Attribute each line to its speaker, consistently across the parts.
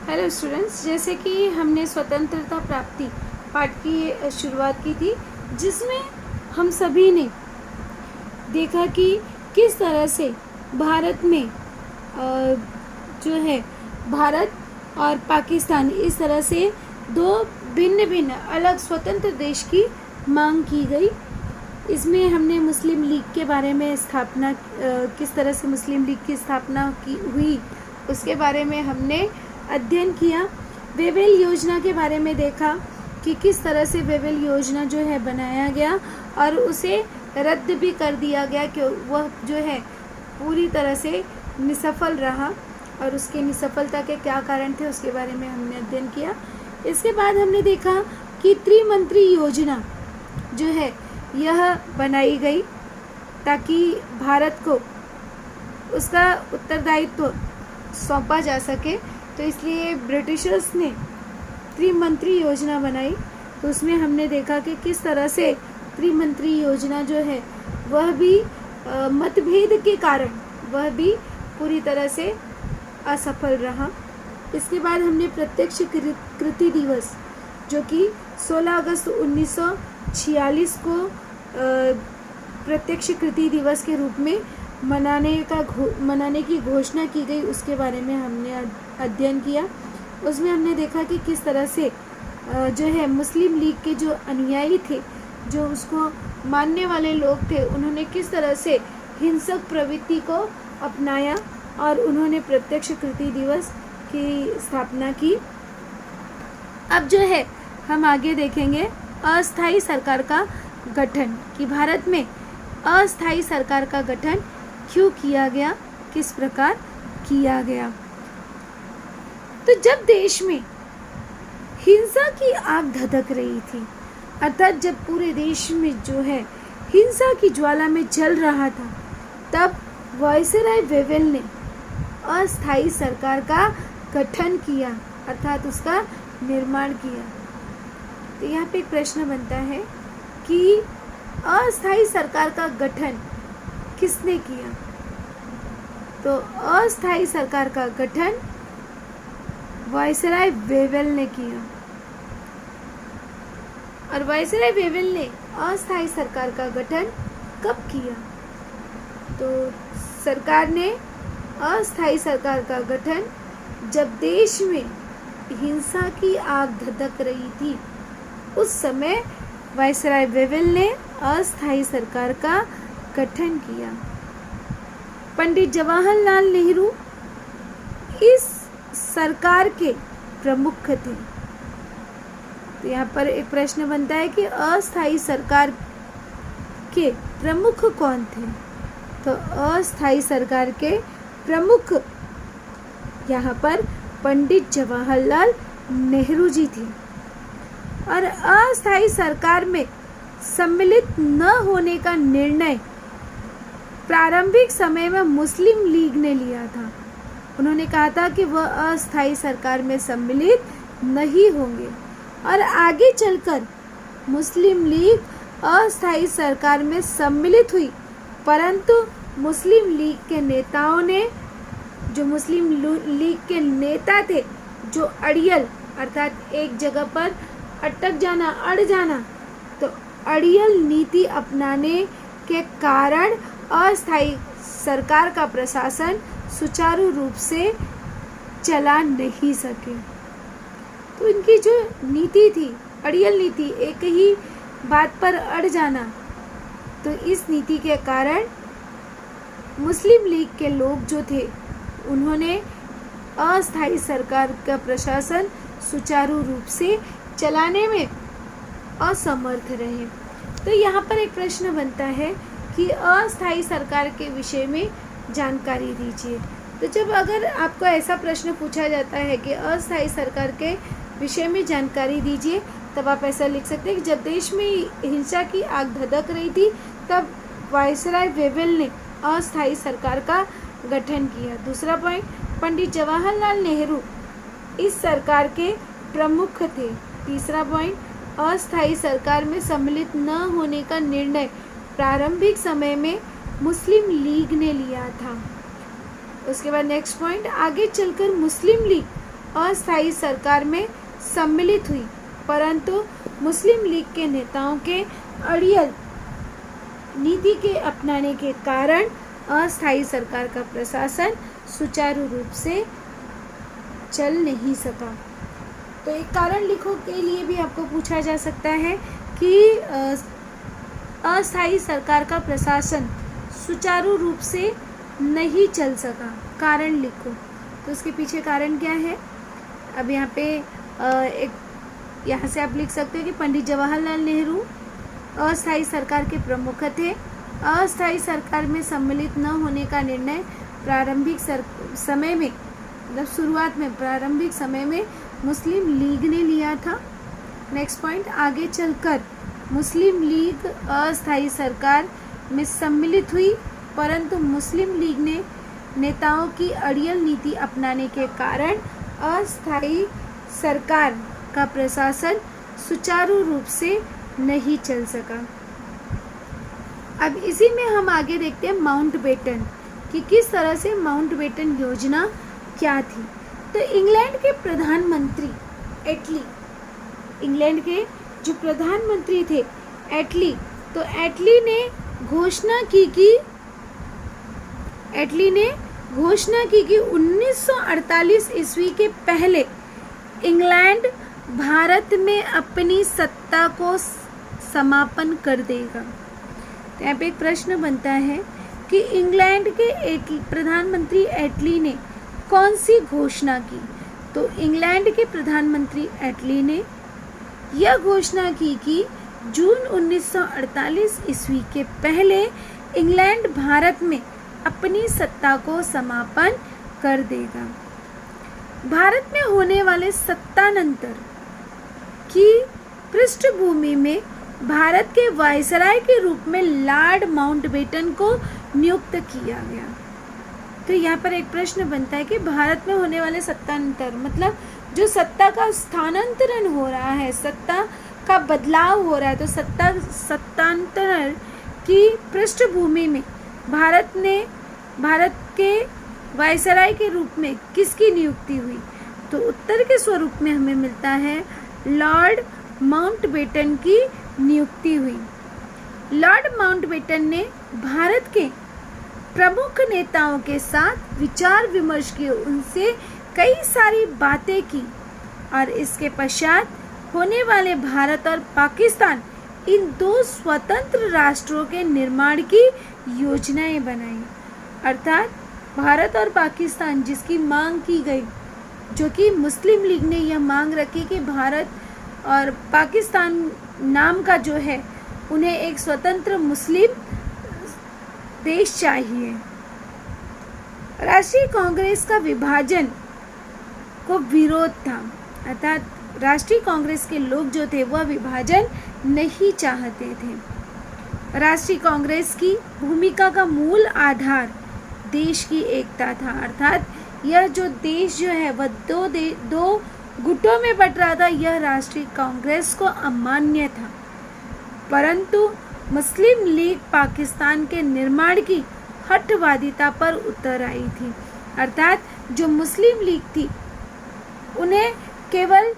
Speaker 1: Hello students, जैसे कि हमने स्वतंत्रता प्राप्ति पाठ की शुरुआत की थी, जिसमें हम सभी ने देखा कि किस तरह से भारत में जो है भारत और पाकिस्तान इस तरह से दो भिन्न भिन्न अलग स्वतंत्र देश की मांग की गई। इसमें हमने मुस्लिम लीग के बारे में स्थापना किस तरह से मुस्लिम लीग की स्थापना की हुई उसके बारे में हमने अध्ययन किया। वेवेल योजना के बारे में देखा कि किस तरह से वेवेल योजना जो है बनाया गया और उसे रद्द भी कर दिया गया कि वह जो है पूरी तरह से निसफल रहा और उसके निसफलता के क्या कारण थे उसके बारे में हमने अध्ययन किया। इसके बाद हमने देखा कि त्रिमंत्री योजना जो है यह बनाई गई ताकि भारत को उसका उत्तरदायित्व सौंपा जा सके, तो इसलिए ब्रिटिशर्स ने त्रिमंत्री योजना बनाई। तो उसमें हमने देखा कि किस तरह से त्रिमंत्री योजना जो है वह भी मतभेद के कारण वह भी पूरी तरह से असफल रहा। इसके बाद हमने प्रत्यक्ष कृति दिवस जो कि 16 अगस्त 1946 को प्रत्यक्ष कृति दिवस के रूप में मनाने की घोषणा की गई, उसके बारे में हमने अध्ययन किया। उसमें हमने देखा कि किस तरह से जो है मुस्लिम लीग के जो अनुयायी थे, जो उसको मानने वाले लोग थे, उन्होंने किस तरह से हिंसक प्रवृत्ति को अपनाया और उन्होंने प्रत्यक्ष कृति दिवस की स्थापना की। अब जो है हम आगे देखेंगे अस्थायी सरकार का गठन, कि भारत में अस्थायी सरकार का गठन क्यों किया गया, किस प्रकार किया गया। तो जब देश में हिंसा की आग धधक रही थी, अर्थात जब पूरे देश में जो है हिंसा की ज्वाला में जल रहा था, तब वायसराय वेवेल ने अस्थायी सरकार का गठन किया, अर्थात उसका निर्माण किया। तो यहाँ पे एक प्रश्न बनता है कि अस्थायी सरकार का गठन किसने किया। तो अस्थायी सरकार का गठन वायसराय वेवेल ने किया, और वायसराय वेवेल ने अस्थायी सरकार का गठन कब किया। तो सरकार ने अस्थायी सरकार का गठन जब देश में हिंसा की आग धधक रही थी, उस समय वायसराय वेवेल ने अस्थायी सरकार का गठन किया। पंडित जवाहरलाल नेहरू इस सरकार के प्रमुख थे। तो यहाँ पर एक प्रश्न बनता है कि अस्थायी सरकार के प्रमुख कौन थे। तो अस्थायी सरकार के प्रमुख यहाँ पर पंडित जवाहरलाल नेहरू जी थे, और अस्थायी सरकार में सम्मिलित न होने का निर्णय प्रारंभिक समय में मुस्लिम लीग ने लिया था। उन्होंने कहा था कि वह अस्थायी सरकार में सम्मिलित नहीं होंगे, और आगे चलकर मुस्लिम लीग अस्थायी सरकार में सम्मिलित हुई, परंतु मुस्लिम लीग के नेताओं ने, जो मुस्लिम लीग के नेता थे, जो अड़ियल अर्थात एक जगह पर अटक जाना, अड़ जाना, तो अड़ियल नीति अपनाने के कारण अस्थायी सरकार का प्रशासन सुचारू रूप से चला नहीं सके। तो इनकी जो नीति थी, अड़ियल नीति, एक ही बात पर अड़ जाना, तो इस नीति के कारण मुस्लिम लीग के लोग जो थे उन्होंने अस्थायी सरकार का प्रशासन सुचारू रूप से चलाने में असमर्थ रहे। तो यहाँ पर एक प्रश्न बनता है कि अस्थायी सरकार के विषय में जानकारी दीजिए। तो जब अगर आपको ऐसा प्रश्न पूछा जाता है कि अस्थायी सरकार के विषय में जानकारी दीजिए, तब आप ऐसा लिख सकते हैं कि जब देश में हिंसा की आग धधक रही थी, तब वायसराय वेवेल ने अस्थायी सरकार का गठन किया। दूसरा पॉइंट, पंडित जवाहरलाल नेहरू इस सरकार के प्रमुख थे। तीसरा पॉइंट, अस्थायी सरकार में सम्मिलित न होने का निर्णय प्रारंभिक समय में मुस्लिम लीग ने लिया था। उसके बाद नेक्स्ट पॉइंट, आगे चलकर मुस्लिम लीग अस्थायी सरकार में सम्मिलित हुई, परंतु मुस्लिम लीग के नेताओं के अड़ियल नीति के अपनाने के कारण अस्थायी सरकार का प्रशासन सुचारू रूप से चल नहीं सका। तो एक कारण लिखो के लिए भी आपको पूछा जा सकता है कि अस्थायी सरकार का प्रशासन सुचारू रूप से नहीं चल सका, कारण लिखो। तो उसके पीछे कारण क्या है? अब यहाँ पे यहाँ से आप लिख सकते हो कि पंडित जवाहरलाल नेहरू अस्थायी सरकार के प्रमुख थे। अस्थायी सरकार में सम्मिलित न होने का निर्णय प्रारंभिक समय में, मतलब शुरुआत में, प्रारंभिक समय में मुस्लिम लीग ने लिया था। नेक्स्ट पॉइंट, आगे चलकर मुस्लिम लीग अस्थायी सरकार में सम्मिलित हुई, परंतु मुस्लिम लीग ने नेताओं की अड़ियल नीति अपनाने के कारण अस्थायी सरकार का प्रशासन सुचारू रूप से नहीं चल सका। अब इसी में हम आगे देखते हैं माउंटबेटन कि किस तरह से माउंटबेटन योजना क्या थी। तो इंग्लैंड के प्रधानमंत्री एटली, इंग्लैंड के जो प्रधानमंत्री थे एटली, तो एटली ने घोषणा की कि 1948 ईस्वी के पहले इंग्लैंड भारत में अपनी सत्ता को समापन कर देगा। तो यहाँ पे एक प्रश्न बनता है कि इंग्लैंड के प्रधानमंत्री एटली ने कौन सी घोषणा की? तो इंग्लैंड के प्रधानमंत्री एटली ने यह घोषणा की कि जून 1948 ईस्वी के पहले इंग्लैंड भारत में अपनी सत्ता को समापन कर देगा। भारत में होने वाले सत्तांतर की पृष्ठभूमि में भारत के वायसराय के रूप में लॉर्ड माउंटबेटन को नियुक्त किया गया। तो यहाँ पर एक प्रश्न बनता है कि भारत में होने वाले सत्तांतर, मतलब जो सत्ता का स्थानांतरण हो रहा है, सत्ता का बदलाव हो रहा है, तो सत्तांतरण की पृष्ठभूमि में भारत के वायसराय के रूप में किसकी नियुक्ति हुई? तो उत्तर के स्वरूप में हमें मिलता है लॉर्ड माउंटबेटन की नियुक्ति हुई। लॉर्ड माउंटबेटन ने भारत के प्रमुख नेताओं के साथ विचार विमर्श किए, उनसे कई सारी बातें की और इसके पश्चात होने वाले भारत और पाकिस्तान, इन दो स्वतंत्र राष्ट्रों के निर्माण की योजनाएं बनाई। अर्थात भारत और पाकिस्तान जिसकी मांग की गई, जो कि मुस्लिम लीग ने यह मांग रखी कि भारत और पाकिस्तान नाम का जो है उन्हें एक स्वतंत्र मुस्लिम देश चाहिए। राष्ट्रीय कांग्रेस का विभाजन को विरोध था, अर्थात राष्ट्रीय कांग्रेस के लोग जो थे वह विभाजन नहीं चाहते थे। राष्ट्रीय कांग्रेस की भूमिका का मूल आधार देश की एकता था, अर्थात यह जो देश जो है वह दो गुटों में बट रहा था, यह राष्ट्रीय कांग्रेस को अमान्य था। परंतु मुस्लिम लीग पाकिस्तान के निर्माण की हठवादिता पर उतर आई थी, अर्थात जो मुस्लिम लीग थी उन्हें केवल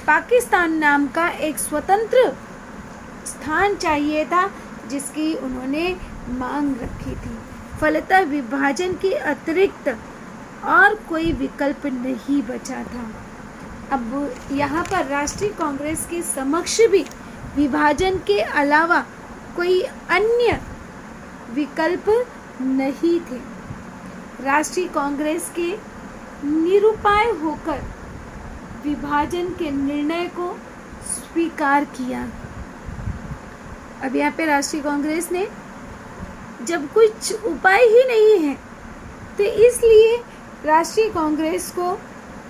Speaker 1: पाकिस्तान नाम का एक स्वतंत्र स्थान चाहिए था, जिसकी उन्होंने मांग रखी थी। फलतः विभाजन के अतिरिक्त और कोई विकल्प नहीं बचा था। अब यहाँ पर राष्ट्रीय कांग्रेस के समक्ष भी विभाजन के अलावा कोई अन्य विकल्प नहीं थे। राष्ट्रीय कांग्रेस के निरुपाय होकर विभाजन के निर्णय को स्वीकार किया। अब यहाँ पे राष्ट्रीय कांग्रेस ने जब कुछ उपाय ही नहीं है तो इसलिए राष्ट्रीय कांग्रेस को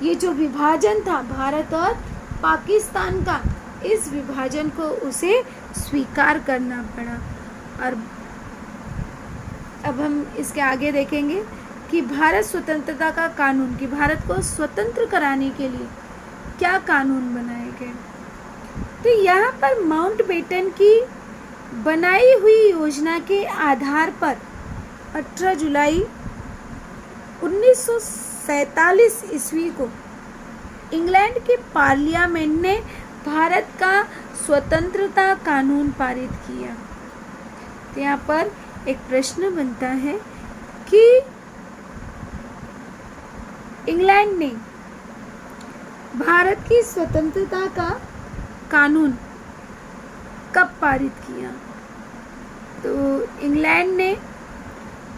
Speaker 1: ये जो विभाजन था भारत और पाकिस्तान का, इस विभाजन को उसे स्वीकार करना पड़ा। और अब हम इसके आगे देखेंगे कि भारत स्वतंत्रता का कानून, कि भारत को स्वतंत्र कराने के लिए क्या कानून बनाए गए। तो यहाँ पर माउंटबेटन की बनाई हुई योजना के आधार पर 18 जुलाई 1947 ईस्वी को इंग्लैंड के पार्लियामेंट ने भारत का स्वतंत्रता कानून पारित किया। तो यहाँ पर एक प्रश्न बनता है कि इंग्लैंड ने भारत की स्वतंत्रता का कानून कब पारित किया? तो इंग्लैंड ने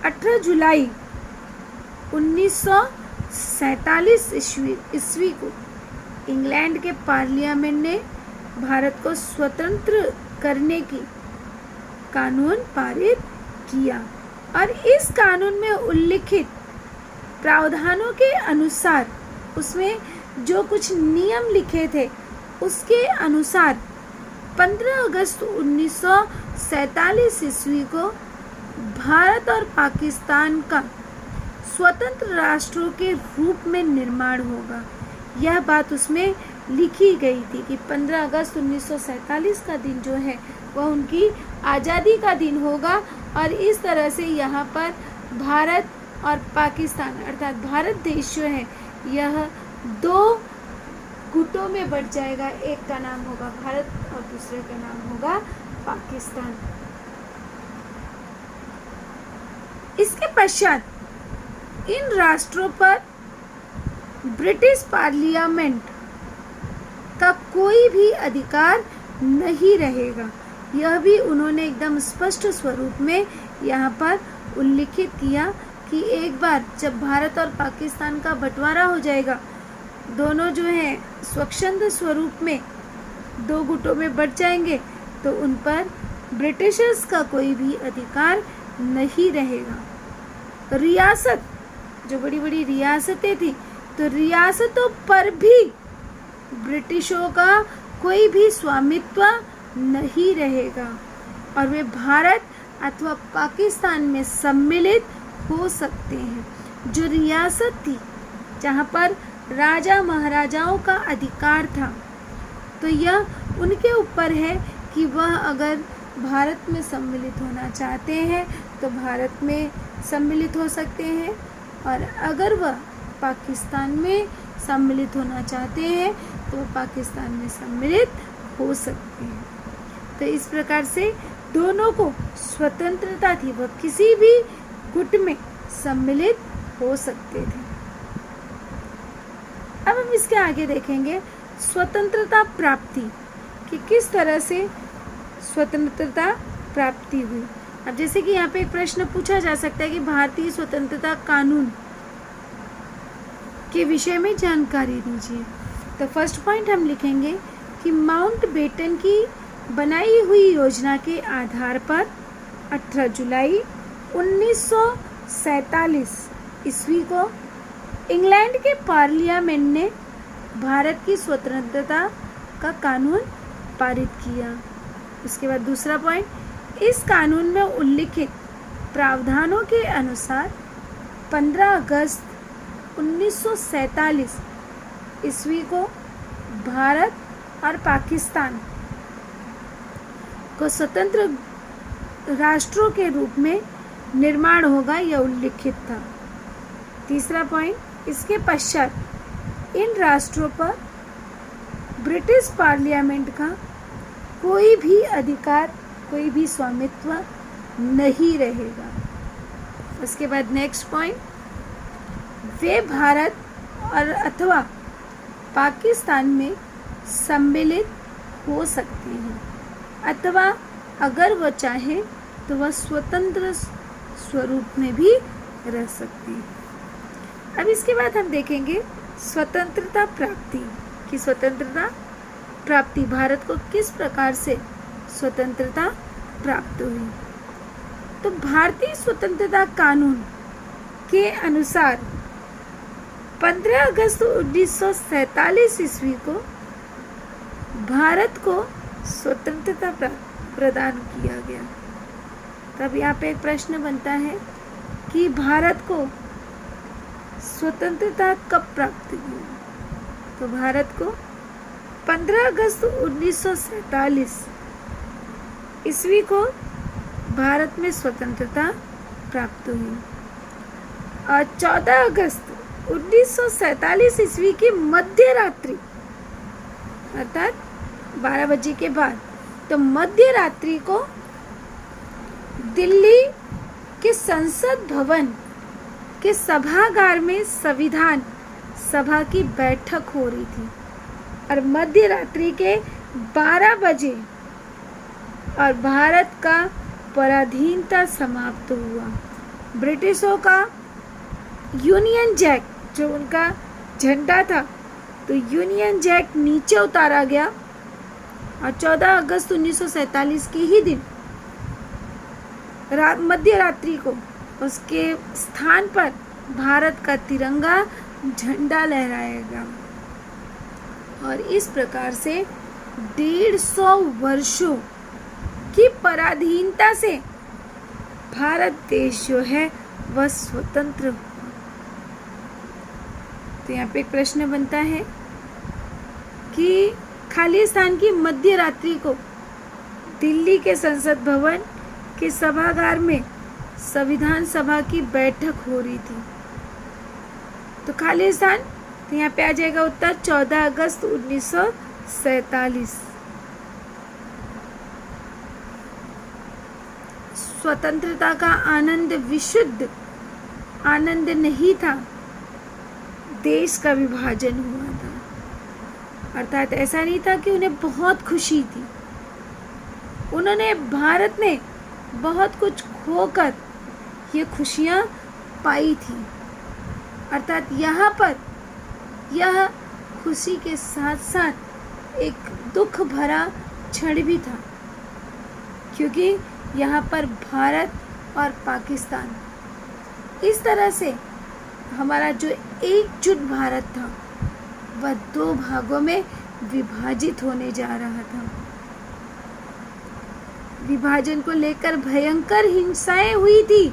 Speaker 1: 18 जुलाई 1947 ईस्वी को इंग्लैंड के पार्लियामेंट ने भारत को स्वतंत्र करने की कानून पारित किया और इस कानून में उल्लिखित प्रावधानों के अनुसार उसमें जो कुछ नियम लिखे थे उसके अनुसार 15 अगस्त 1947 ईस्वी को भारत और पाकिस्तान का स्वतंत्र राष्ट्रों के रूप में निर्माण होगा। यह बात उसमें लिखी गई थी कि 15 अगस्त 1947 का दिन जो है वह उनकी आज़ादी का दिन होगा और इस तरह से यहाँ पर भारत और पाकिस्तान अर्थात भारत देश जो है यह दो गुटों में बढ़ जाएगा। एक का नाम होगा भारत और दूसरे का नाम होगा पाकिस्तान। इसके पश्चात इन राष्ट्रों पर ब्रिटिश पार्लियामेंट का कोई भी अधिकार नहीं रहेगा। यह भी उन्होंने एकदम स्पष्ट स्वरूप में यहाँ पर उल्लिखित किया कि एक बार जब भारत और पाकिस्तान का बंटवारा हो जाएगा, दोनों जो हैं स्वच्छंद स्वरूप में दो गुटों में बंट जाएंगे, तो उन पर ब्रिटिशर्स का कोई भी अधिकार नहीं रहेगा। रियासत, जो बड़ी बड़ी रियासतें थी, तो रियासतों पर भी ब्रिटिशों का कोई भी स्वामित्व नहीं रहेगा और वे भारत अथवा पाकिस्तान में सम्मिलित हो सकते हैं। जो रियासत थी जहाँ पर राजा महाराजाओं का अधिकार था, तो यह उनके ऊपर है कि वह अगर भारत में सम्मिलित होना चाहते हैं तो भारत में सम्मिलित हो सकते हैं और अगर वह पाकिस्तान में सम्मिलित होना चाहते हैं तो वह पाकिस्तान में सम्मिलित हो सकते हैं। तो इस प्रकार से दोनों को स्वतंत्रता थी, वह किसी भी गुट में सम्मिलित हो सकते थे। अब हम इसके आगे देखेंगे स्वतंत्रता प्राप्ति कि किस तरह से स्वतंत्रता प्राप्ति हुई। अब जैसे कि यहाँ पे एक प्रश्न पूछा जा सकता है कि भारतीय स्वतंत्रता कानून के विषय में जानकारी दीजिए। तो फर्स्ट पॉइंट हम लिखेंगे कि माउंटबेटन की बनाई हुई योजना के आधार पर 18 जुलाई 1947 ईस्वी को इंग्लैंड के पार्लियामेंट ने भारत की स्वतंत्रता का कानून पारित किया। उसके बाद दूसरा पॉइंट, इस कानून में उल्लिखित प्रावधानों के अनुसार 15 अगस्त 1947 ईस्वी को भारत और पाकिस्तान को स्वतंत्र राष्ट्रों के रूप में निर्माण होगा, यह उल्लिखित था। तीसरा पॉइंट, इसके पश्चात इन राष्ट्रों पर ब्रिटिश पार्लियामेंट का कोई भी अधिकार, कोई भी स्वामित्व नहीं रहेगा। उसके बाद नेक्स्ट पॉइंट, वे भारत और अथवा पाकिस्तान में सम्मिलित हो सकते हैं अथवा अगर वह चाहे तो वह स्वतंत्र स्वरूप में भी रह सकते हैं। अब इसके बाद हम देखेंगे स्वतंत्रता प्राप्ति की स्वतंत्रता प्राप्ति भारत को किस प्रकार से स्वतंत्रता प्राप्त हुई। तो भारतीय स्वतंत्रता कानून के अनुसार 15 अगस्त 1947 ईस्वी को भारत को स्वतंत्रता प्रदान किया गया। तब यहाँ पे एक प्रश्न बनता है कि भारत को स्वतंत्रता कब प्राप्त हुई। तो भारत को 15 अगस्त 1947 ईस्वी को भारत में स्वतंत्रता प्राप्त हुई और 14 अगस्त 1947 ईस्वी की मध्य रात्रि अर्थात 12 बजे के बाद, तो मध्य रात्रि को दिल्ली के संसद भवन के सभागार में संविधान सभा की बैठक हो रही थी और मध्य रात्रि के 12 बजे और भारत का पराधीनता समाप्त हुआ। ब्रिटिशों का यूनियन जैक, जो उनका झंडा था, तो यूनियन जैक नीचे उतारा गया और 14 अगस्त 1947 के ही दिन मध्य रात्रि को उसके स्थान पर भारत का तिरंगा झंडा लहराया गया और इस प्रकार से 150 वर्षों की पराधीनता से भारत देश जो है वह स्वतंत्र हुआ। तो यहाँ पे एक प्रश्न बनता है कि खालिस्तान की मध्य रात्रि को दिल्ली के संसद भवन के सभागार में संविधान सभा की बैठक हो रही थी, तो खालिस्तान, तो यहाँ पे आ जाएगा उत्तर 14 अगस्त 1947। स्वतंत्रता का आनंद विशुद्ध आनंद नहीं था, देश का विभाजन हुआ था। अर्थात ऐसा नहीं था कि उन्हें बहुत खुशी थी, उन्होंने भारत में बहुत कुछ खोकर ये खुशियाँ पाई थी। अर्थात यहाँ पर यह खुशी के साथ साथ एक दुख भरा क्षण भी था, क्योंकि यहाँ पर भारत और पाकिस्तान इस तरह से हमारा जो एकजुट भारत था वह 2 भागों में विभाजित होने जा रहा था। विभाजन को लेकर भयंकर हिंसाएं हुई थी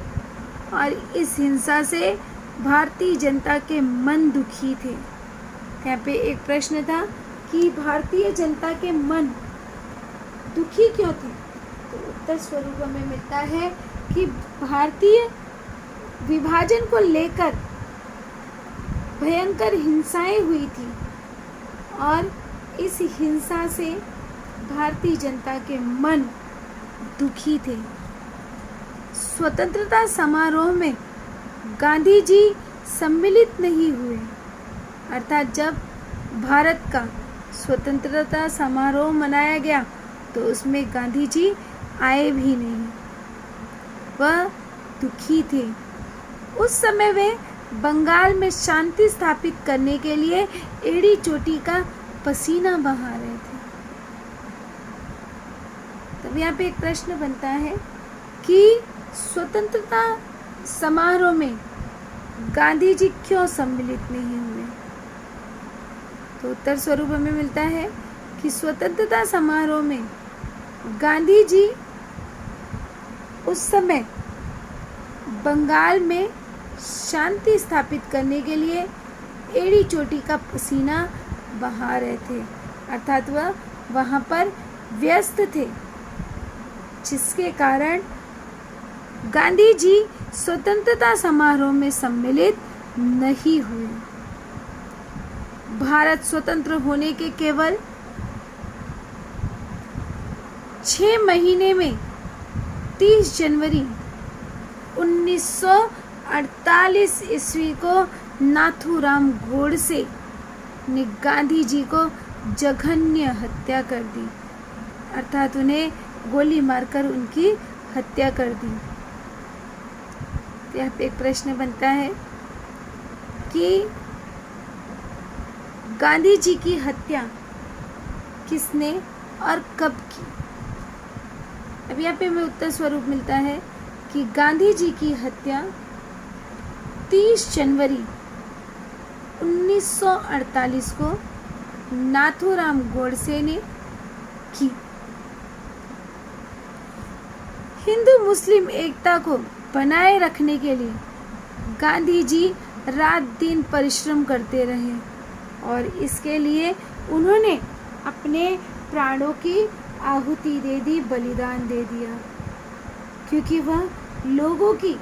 Speaker 1: और इस हिंसा से भारतीय जनता के मन दुखी थे। यहाँ पे एक प्रश्न था कि भारतीय जनता के मन दुखी क्यों थे, तो उत्तर स्वरूप में मिलता है कि भारतीय विभाजन को लेकर भयंकर हिंसाएं हुई थी और इस हिंसा से भारतीय जनता के मन दुखी थे। स्वतंत्रता समारोह में गांधी जी सम्मिलित नहीं हुए, अर्थात जब भारत का स्वतंत्रता समारोह मनाया गया तो उसमें गांधी जी आए भी नहीं, वह दुखी थे। उस समय वे बंगाल में शांति स्थापित करने के लिए एड़ी चोटी का पसीना बहा रहे थे। तब यहाँ पे एक प्रश्न बनता है कि स्वतंत्रता समारोह में गांधी जी क्यों सम्मिलित नहीं हुए, तो उत्तर स्वरूप हमें मिलता है कि स्वतंत्रता समारोह में गांधी जी उस समय बंगाल में शांति स्थापित करने के लिए एड़ी चोटी का पसीना बहा रहे थे, अर्थात वह वहाँ पर व्यस्त थे, जिसके कारण गांधी जी स्वतंत्रता समारोह में सम्मिलित नहीं हुए। भारत स्वतंत्र होने के केवल 6 महीने में 30 जनवरी 1948 ईस्वी को नाथूराम गोडसे ने गांधी जी को जघन्य हत्या कर दी, अर्थात उन्हें गोली मारकर उनकी हत्या कर दी। यहाँ पे एक प्रश्न बनता है कि गांधी जी की हत्या किसने और कब की। अब यहाँ पे हमें उत्तर स्वरूप मिलता है कि गांधी जी की हत्या 30 जनवरी 1948 को नाथूराम गोडसे ने की। हिंदू मुस्लिम एकता को बनाए रखने के लिए गांधी जी रात दिन परिश्रम करते रहे और इसके लिए उन्होंने अपने प्राणों की आहुति दे दी, बलिदान दे दिया, क्योंकि वह लोगों की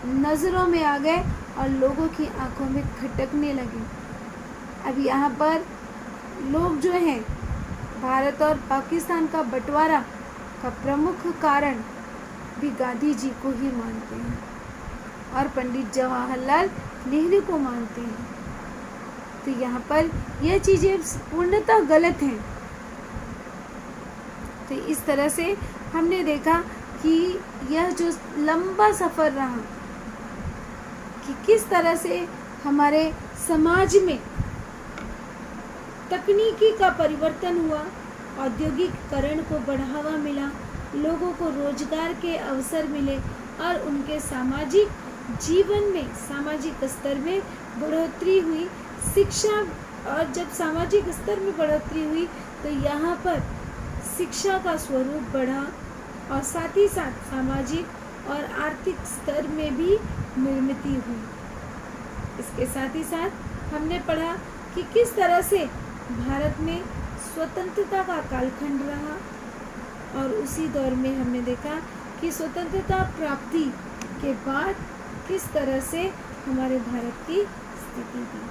Speaker 1: नज़रों में आ गए और लोगों की आंखों में खटकने लगे। अब यहाँ पर लोग जो हैं भारत और पाकिस्तान का बंटवारा का प्रमुख कारण भी गांधी जी को ही मानते हैं और पंडित जवाहरलाल नेहरू को मानते हैं। तो यहाँ पर यह चीज़ें पूर्णतः गलत हैं। तो इस तरह से हमने देखा कि यह जो लंबा सफ़र रहा कि किस तरह से हमारे समाज में तकनीकी का परिवर्तन हुआ, औद्योगिकरण को बढ़ावा मिला, लोगों को रोजगार के अवसर मिले और उनके सामाजिक जीवन में सामाजिक स्तर में बढ़ोतरी हुई। शिक्षा, और जब सामाजिक स्तर में बढ़ोतरी हुई तो यहाँ पर शिक्षा का स्वरूप बढ़ा और साथ ही साथ सामाजिक और आर्थिक स्तर में भी निर्मित हुई। इसके साथ ही साथ हमने पढ़ा कि किस तरह से भारत में स्वतंत्रता का कालखंड रहा और उसी दौर में हमने देखा कि स्वतंत्रता प्राप्ति के बाद किस तरह से हमारे भारत की स्थिति थी।